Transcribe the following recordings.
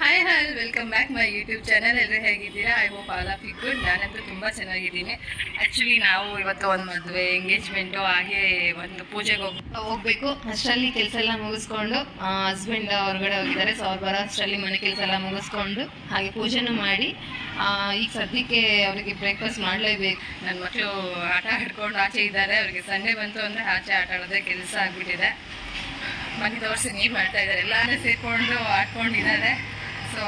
Hi hi welcome back my YouTube channel. ಎಲ್ಲರೂ ಹೇಗಿದ್ದೀರಾ? I hope all of you good. ನಾನಂತೂ ತುಂಬ ಚೆನ್ನಾಗಿದ್ದೀನಿ. ಆ್ಯಕ್ಚುಲಿ ನಾವು ಇವತ್ತು ಒಂದು ಮದುವೆ ಎಂಗೇಜ್ಮೆಂಟು ಹಾಗೆ ಒಂದು ಪೂಜೆಗೆ ಹೋಗಬೇಕು. ಅಷ್ಟರಲ್ಲಿ ಕೆಲಸ ಎಲ್ಲ ಮುಗಿಸ್ಕೊಂಡು ಹಸ್ಬೆಂಡ್ ಹೊರಗಡೆ ಹೋಗಿದ್ದಾರೆ. ಸೊ ಅವ್ರು ಬರೋ ಅಷ್ಟರಲ್ಲಿ ಮನೆ ಕೆಲಸ ಎಲ್ಲ ಮುಗಿಸ್ಕೊಂಡು ಹಾಗೆ ಪೂಜೆನೂ ಮಾಡಿ ಈಗ ಸದ್ಯಕ್ಕೆ ಅವರಿಗೆ ಬ್ರೇಕ್ಫಾಸ್ಟ್ ಮಾಡಲೇಬೇಕು. ನನ್ನ ಮಕ್ಕಳು ಆಟ ಆಡ್ಕೊಂಡು ಆಚೆ ಇದ್ದಾರೆ. ಅವರಿಗೆ ಸಂಡೇ ಬಂತು ಅಂದರೆ ಆಚೆ ಆಟ ಆಡೋದೇ ಕೆಲಸ ಆಗಿಬಿಟ್ಟಿದೆ. ಮನೆ ತೋರಿಸಿ ನೀರು ಮಾಡ್ತಾ ಇದ್ದಾರೆ. ಎಲ್ಲರೂ ಸೇರಿಕೊಂಡು ಆಡ್ಕೊಂಡಿದ್ದಾರೆ. ಸೊ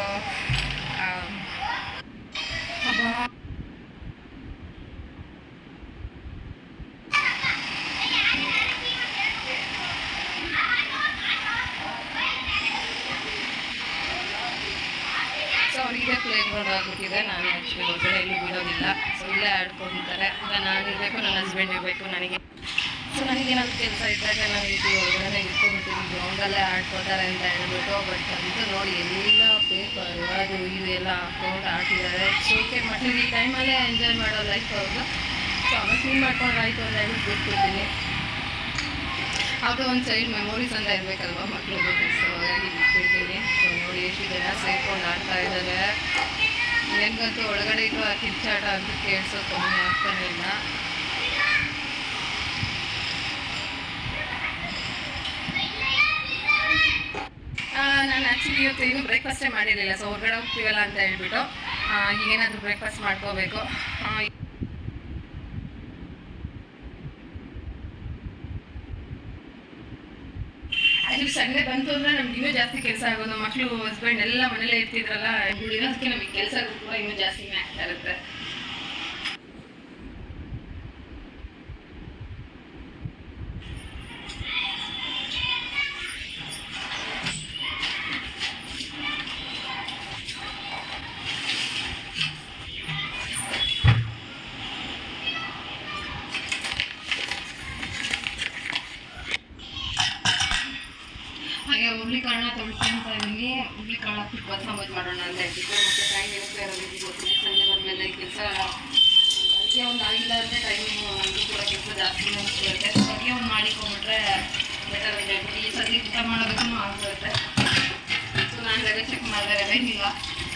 ಅವರಿಗೆ ಪ್ಲೇ ಗ್ರೌಂಡ್ ಆಗಿಬಿಟ್ಟಿದೆ. ನಾನು ಆ್ಯಕ್ಚುಲಿ ಹೊರಗಡೆ ಎಲ್ಲಿ ಬಿಡೋದಿಲ್ಲ. ಸೊ ಇಲ್ಲೇ ಆಡ್ಕೊತಾರೆ. ನಾನು ಇರಬೇಕು, ನನ್ನ ಹಸ್ಬೆಂಡ್ ಇರಬೇಕು. ಸೊ ನನಗೇನಾದ್ರು ಕೆಲಸ ಇದ್ದಾಗ ನಾನು ಇದು ಹೊರಗಡೆ ಇಟ್ಕೊಂಡ್ಬಿಟ್ಟಿದ್ದು ಗ್ರೌಂಡಲ್ಲೇ ಆಡ್ಕೊತಾರೆ ಅಂತ ಹೇಳ್ಬಿಟ್ಟು. ಬಟ್ ಅಂತೂ ನೋಡಿ ಎಲ್ಲ ಪೇಪರು ಅದು ಇದು ಎಲ್ಲ ಹಾಕ್ಕೊಂಡು ಆಡ್ತಿದ್ದಾರೆ. ಸೋಕೆ ಮಕ್ಕಳಿಗೆ ಈ ಟೈಮಲ್ಲೇ ಎಂಜಾಯ್ ಮಾಡೋ ಲೈಫ್ ಅವ್ರದ್ದು. ಸೊ ಆಮೇಲೆ ಕ್ಲೀನ್ ಮಾಡ್ಕೊಂಡು ಆಯಿತು ಅಂತ ಹೇಳಿ ಬಿಟ್ಬಿಡ್ತೀನಿ. ಅದು ಒಂದು ಚೈಲ್ಡ್ ಮೆಮೊರೀಸ್ ಅಂತ ಇರಬೇಕಲ್ವ ಮಕ್ಕಳಿಗೆ. ಸೊ ಹಾಗಾಗಿ ಬಿಟ್ಬಿಡ್ತೀನಿ. ಸೊ ನೋಡಿ ಎಷ್ಟು ಜನ ಸೇರ್ಕೊಂಡು ಆಡ್ತಾ ಇದ್ದಾರೆ. ನನಗಂತೂ ಒಳಗಡೆ ಇರೋ ಆ ಕಿಚ್ಚಾಟ ಅಂತೂ ಕೇಳಿಸೋ ಕಮ್ಮಿ ಆಗ್ತಾನೆ ಇಲ್ಲ. ನಾನು ಆ್ಯಕ್ಚುಲಿ ಇವತ್ತು ಇನ್ನೂ ಬ್ರೇಕ್ಫಾಸ್ಟೇ ಮಾಡಿರಲಿಲ್ಲ. ಸೊ ಹೊರಗಡೆ ಹೋಗ್ತೀವಲ್ಲ ಅಂತ ಹೇಳ್ಬಿಟ್ಟು ಈಗೇನಾದರೂ ಬ್ರೇಕ್ಫಾಸ್ಟ್ ಮಾಡ್ಕೋಬೇಕು. ಆ್ಯಕ್ಚುಲಿ ಸಂಡೇ ಬಂತು ಅಂದರೆ ನಮ್ಗೆ ಇನ್ನೂ ಜಾಸ್ತಿ ಕೆಲಸ ಆಗೋದು. ಮಕ್ಕಳು ಹಸ್ಬೆಂಡ್ ಎಲ್ಲ ಮನೇಲೇ ಇರ್ತಿದ್ರಲ್ಲ, ಇರೋದಕ್ಕೆ ನಮಗೆ ಕೆಲಸ ಕೂಡ ಇನ್ನೂ ಜಾಸ್ತಿನೇ ಆಗ್ತಾ ಇರುತ್ತೆ. ಹುಬ್ಳಿಕಾಳನ್ನ ತೊಳ್ಕೊಂತ ಇದ್ದೀನಿ. ಹುಬ್ಳಿಕಾಳು ಹಾಕಿ ಬಸ್ಸಾಂಬಾರು ಮಾಡೋಣ ಅಂತ ಹೇಳ್ತಿದ್ದೆ. ಮತ್ತು ಟೈಮ್ ಇರುತ್ತೆ ಗೊತ್ತಿಲ್ಲ. ಸಂಜೆ ಬಂದಮೇಲೆ ಕೆಲಸ ಅಡುಗೆ ಒಂದು ಆಗಿಲ್ಲ ಅಂದರೆ ಟೈಮು ನನಗೂ ಕೂಡ ಕೆಲಸ ಜಾಸ್ತಿನೇ ಅನಿಸ್ಬಿಡುತ್ತೆ. ಸೊ ಅಡುಗೆ ಒಂದು ಮಾಡಿಕೊಂಡ್ಬಿಟ್ರೆ ಬೆಟರ್ ಅಂತ ಹೇಳ್ಬಿಟ್ಟು ಈ ಸತಿ ಊಟ ಮಾಡೋದಕ್ಕೂ ಆಗ್ಬಿಡುತ್ತೆ. ಸೊ ನಾನು ರವೆ ಚೆಕ್ ಮಾಡಿದೆ, ರವೆ ಇಲ್ಲ.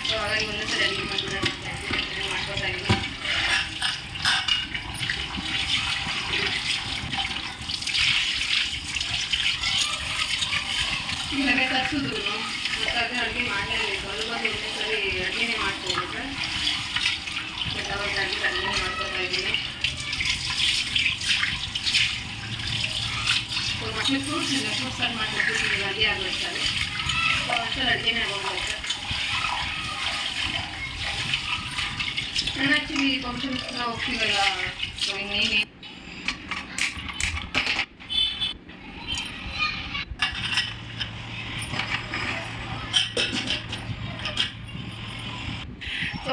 ಸೊ ಹಾಗಾಗಿ ಒಂದೇ ಸರಿ ಅಡುಗೆ ಮಾಡಿಬಿಡೋಣ ಅಂತ ಹೇಳ್ತೀನಿ. ಮಾಡ್ಕೊತಾ ಇದ್ದೀನಿ. ರವೆ ತರಿಸಿದ್ರು ಗೊತ್ತಾದರೆ ಅಡುಗೆ ಮಾಡಲೇಬೇಕು. ಅದು ಬಂದು ಒಂದೇ ಸರಿ ಅಡುಗೆನೇ ಮಾಡ್ಕೊಬಿಟ್ರೆ ಬೆಟ್ಟವಾಗಿ ಅಡುಗೆ ಮಾಡ್ಕೊತಾ ಇದ್ದೀನಿ. ಮಕ್ಕಳು ಫ್ರೂಟ್ಸ್ ಇದೆ, ಫ್ರೂಟ್ಸ್ ಕಟ್ ಮಾಡಿಕೊಟ್ಟು ರೆಡಿ ಆಗಿರ್ತಾರೆ. ಸೊ ಅಷ್ಟಲ್ಲಿ ಅಡುಗೆನೇ ಆಗೋಗ್ಬಿಡುತ್ತೆ. ನಾನು ಆ್ಯಕ್ಚುಲಿ ಫಂಕ್ಷನ್ಸ್ ಹೋಗ್ತೀವಲ್ಲ, ಸೊ ಇನ್ನೇನು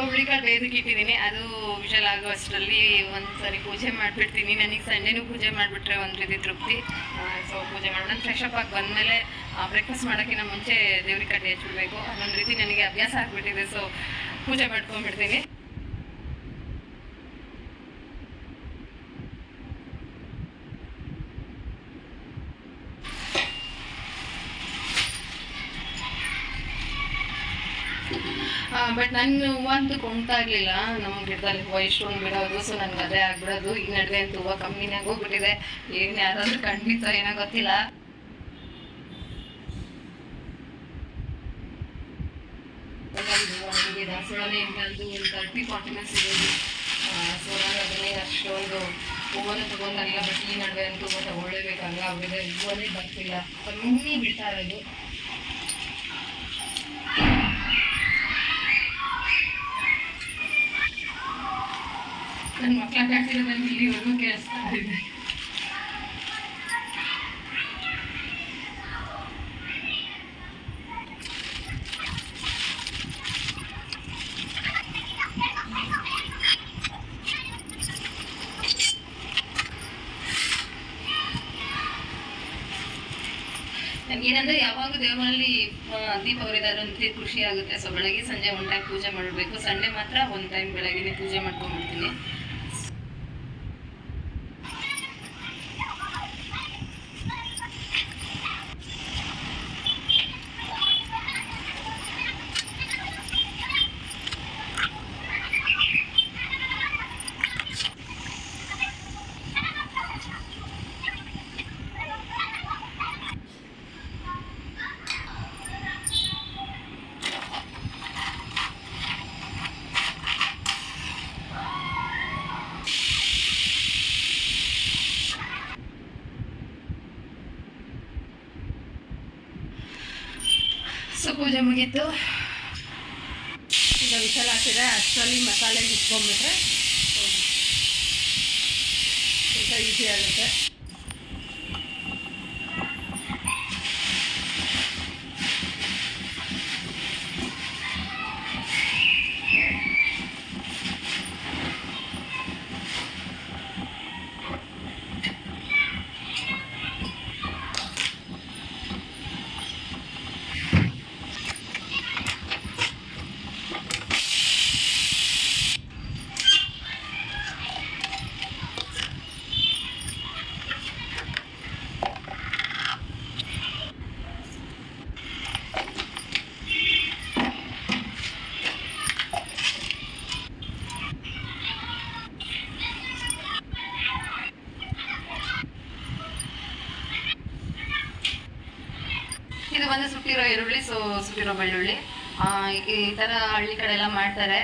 ಹುಬ್ಳಿಕಾಳು ಬೇಯ್ದಕ್ಕೆ ಇಟ್ಟಿದ್ದೀನಿ. ಅದು ವಿಷಲ್ ಆಗೋ ಅಷ್ಟರಲ್ಲಿ ಒಂದು ಸರಿ ಪೂಜೆ ಮಾಡಿಬಿಡ್ತೀನಿ. ನನಗೆ ಸಂಡೇನೂ ಪೂಜೆ ಮಾಡಿಬಿಟ್ರೆ ಒಂದು ರೀತಿ ತೃಪ್ತಿ. ಸೊ ಪೂಜೆ ಮಾಡಿ ನಾನು ಫ್ರೆಶ್ ಅಪ್ ಆಗಿ ಬಂದಮೇಲೆ ಬ್ರೇಕ್ಫಾಸ್ಟ್ ಮಾಡೋಕ್ಕಿಂತ ಮುಂಚೆ ದೇವ್ರಿಗೆ ಕಟ್ಟಿ ಹಚ್ಬಿಡ್ಬೇಕು. ಅದೊಂದು ರೀತಿ ನನಗೆ ಅಭ್ಯಾಸ ಆಗಿಬಿಟ್ಟಿದೆ. ಸೊ ಪೂಜೆ ಮಾಡ್ಕೊಂಡ್ಬಿಡ್ತೀನಿ. ಬಟ್ ನನ್ನ ಹೂವು ಅಂತೂ ಕೊಂಟಾಗಲಿಲ್ಲ. ನಮ್ಮ ಗಿಡದಲ್ಲಿ ಹೂವು ಇಷ್ಟೊಂದು ಬಿಡೋದು. ಸೊ ನನಗೆ ಅದೇ ಆಗ್ಬಿಡೋದು. ಈ ನಡುವೆ ಅಂತೂ ಹೂವು ಕಮ್ಮಿನೇ ಆಗೋಗ್ಬಿಟ್ಟಿದೆ. ಏನು ಯಾರಾದ್ರೂ ಖಂಡಿತ ಏನೋ ಗೊತ್ತಿಲ್ಲ. ನನಗೆ ದಾಸವಾಳ ಅಂತಂದು ಒಂದು 30-40 ಮಿನಿಟ್ಸ್ ಇರೋದು. ಸೊ ನಾನು ಅದನ್ನೇ ಅಷ್ಟೊಂದು ಹೂವನ್ನು ತೊಗೊಂಡಲ್ಲ. ಬಟ್ ಈ ನಡುವೆ ಅಂತೂ ಹೂವು ತಗೊಳ್ಳೇಬೇಕು ಹಂಗಾಗ್ಬಿಟ್ಟಿದೆ. ಹೂವನ್ನೇ ಬರ್ತಿಲ್ಲ, ಕಮ್ಮಿ ಬಿಡ್ತಾ ಇರೋದು. ನನ್ನ ಮಕ್ಕಳ ಕಾಡ್ತಿರೋದು ನನಗೆ ಇಲ್ಲಿವರೆಗೂ ಕೇಳಿಸ್ತಾ ಇದೆ. ನನಗೇನಂದರೆ ಯಾವಾಗ ದೇವರಲ್ಲಿ ದೀಪ ಉರಿದಾದ್ರೆ ಒಂದು ಖುಷಿ ಆಗುತ್ತೆ. ಸೊ ಬೆಳಗ್ಗೆ ಸಂಜೆ ಒಂದು ಟೈಮ್ ಪೂಜೆ ಮಾಡಬೇಕು. ಸಂಡೇ ಮಾತ್ರ ಒಂದು ಟೈಮ್ ಬೆಳಗ್ಗೆ ಪೂಜೆ ಮಾಡ್ಕೊಂಡ್ಬಿಡ್ತೀನಿ. ಸೊ ಪೂಜೆ ಮುಗೀತು. ಈಗ ವಿಷಲ್ ಹಾಕಿದ್ರೆ ಅಷ್ಟರಲ್ಲಿ ಮಸಾಲೆ ಇಟ್ಕೊಂಡ್ಬಿಟ್ರೆ ಸ್ವಲ್ಪ ಈಸಿ ಆಗುತ್ತೆ. ಇದು ಬಂದು ಸುಟ್ಟಿರೋ ಈರುಳ್ಳಿ, ಸುಟ್ಟಿರೋ ಬೆಳ್ಳುಳ್ಳಿ. ಈ ಥರ ಹಳ್ಳಿ ಕಡೆ ಎಲ್ಲ ಮಾಡ್ತಾರೆ.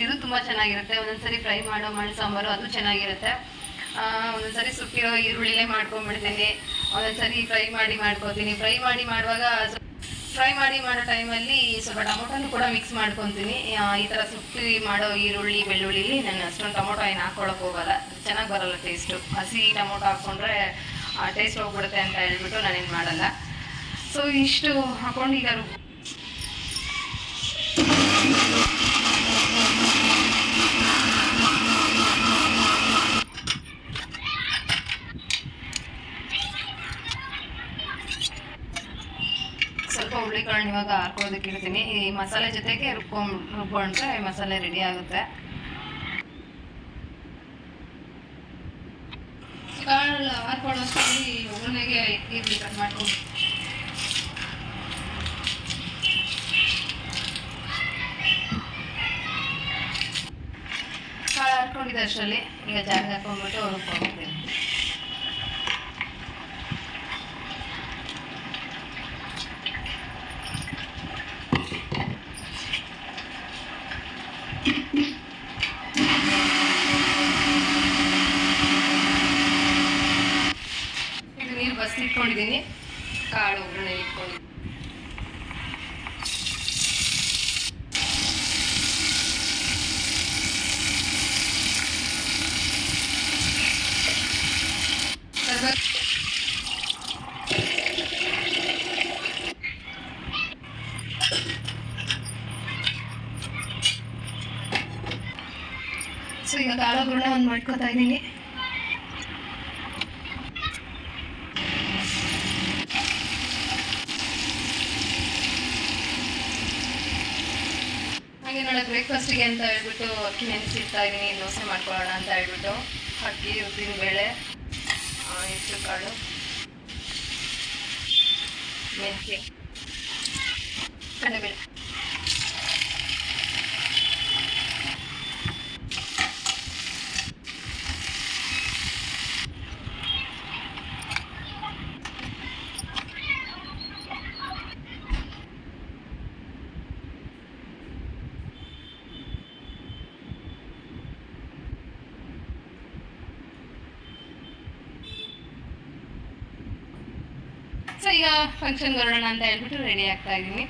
ಇದು ತುಂಬ ಚೆನ್ನಾಗಿರುತ್ತೆ. ಒಂದೊಂದ್ಸರಿ ಫ್ರೈ ಮಾಡೋ ಸಾಂಬಾರು ಅದು ಚೆನ್ನಾಗಿರುತ್ತೆ. ಒಂದೊಂದ್ಸರಿ ಸುಟ್ಟಿರೋ ಈರುಳ್ಳಿಲೇ ಮಾಡ್ಕೊಂಡ್ಬಿಡ್ತೀನಿ, ಒಂದೊಂದ್ಸರಿ ಫ್ರೈ ಮಾಡಿ ಮಾಡ್ಕೊತೀನಿ. ಫ್ರೈ ಮಾಡಿ ಮಾಡೋ ಟೈಮಲ್ಲಿ ಸ್ವಲ್ಪ ಟೊಮೊಟೊನು ಕೂಡ ಮಿಕ್ಸ್ ಮಾಡ್ಕೊತೀನಿ. ಈ ಥರ ಸುಟ್ಟಿ ಮಾಡೋ ಈರುಳ್ಳಿ ಬೆಳ್ಳುಳ್ಳಿಲಿ ನಾನು ಅಷ್ಟೊಂದು ಟೊಮೊಟೊ ಏನು ಹಾಕ್ಕೊಳಕ್ಕೆ ಹೋಗಲ್ಲ, ಚೆನ್ನಾಗಿ ಬರೋಲ್ಲ ಟೇಸ್ಟು. ಹಸಿ ಟೊಮೊಟೊ ಹಾಕ್ಕೊಂಡ್ರೆ ಟೇಸ್ಟ್ ಹೋಗ್ಬಿಡುತ್ತೆ ಅಂತ ಹೇಳ್ಬಿಟ್ಟು ನಾನೇನು ಮಾಡಲ್ಲ. ಸೊ ಇಷ್ಟು ಹಾಕೊಂಡು ಈಗ ಸ್ವಲ್ಪ ಹುಳಿಕಾಳನ್ನ ಇವಾಗ ಹಾಕೋದಕ್ಕೆ ಇಡ್ತೀನಿ. ಈ ಮಸಾಲೆ ಜೊತೆಗೆ ರುಬ್ಕೊಂಡ್ರೆ ಮಸಾಲೆ ರೆಡಿ ಆಗುತ್ತೆ. ಕಾಳು ಹಾಕೊಳ್ಳೋಷ್ಟರಲ್ಲಿ ಒಗ್ಗರಣೆಗೆ ಈರುಳ್ಳಿ ಕಟ್ ಮಾಡ್ಕೊಂಡು ಕಾಳು ಹಾಕೊಂಡಿದ್ದೆ ಅಷ್ಟರಲ್ಲಿ ಈಗ ಜಾಗ ಹಾಕೊಂಡ್ಬಿಟ್ಟು ರುಬ್ಕೊಂಡ್ಬಿಡ್ತೀನಿ. ಇದು ನೀರು ಬಸ್ ಇಟ್ಕೊಂಡಿದ್ದೀನಿ, ಕಾಳು ಒಗ್ಗರಣೆ ಇಟ್ಕೊಂಡಿದ್ದೀನಿ. ಸೊ ಈಗ ಕಾಳು ಒಗ್ಗರಣೆ ಒಂದು ಮಾಡ್ಕೊತಾ ಇದ್ದೀನಿ. ಹಾಗೆ ನಾಳೆ ಬ್ರೇಕ್ಫಾಸ್ಟಿಗೆ ಅಂತ ಹೇಳ್ಬಿಟ್ಟು ಅಕ್ಕಿ ನೆನೆಸಿಡ್ತಾ ಇದ್ದೀನಿ, ದೋಸೆ ಮಾಡ್ಕೊಳ್ಳೋಣ ಅಂತ ಹೇಳ್ಬಿಟ್ಟು. ಅಕ್ಕಿ, ಉದ್ದಿನ ಬೇಳೆ, ಹೆಸರು ಕಾಳು, ಮೆಂತ್ಯ, ಕಡಲೆಬೇಳೆ. ಸೊ ಈಗ ಫಂಕ್ಷನ್ಗೆ ಬರೋಣ ಅಂತ ಹೇಳ್ಬಿಟ್ಟು ರೆಡಿ ಆಗ್ತಾ ಇದ್ದೀನಿ.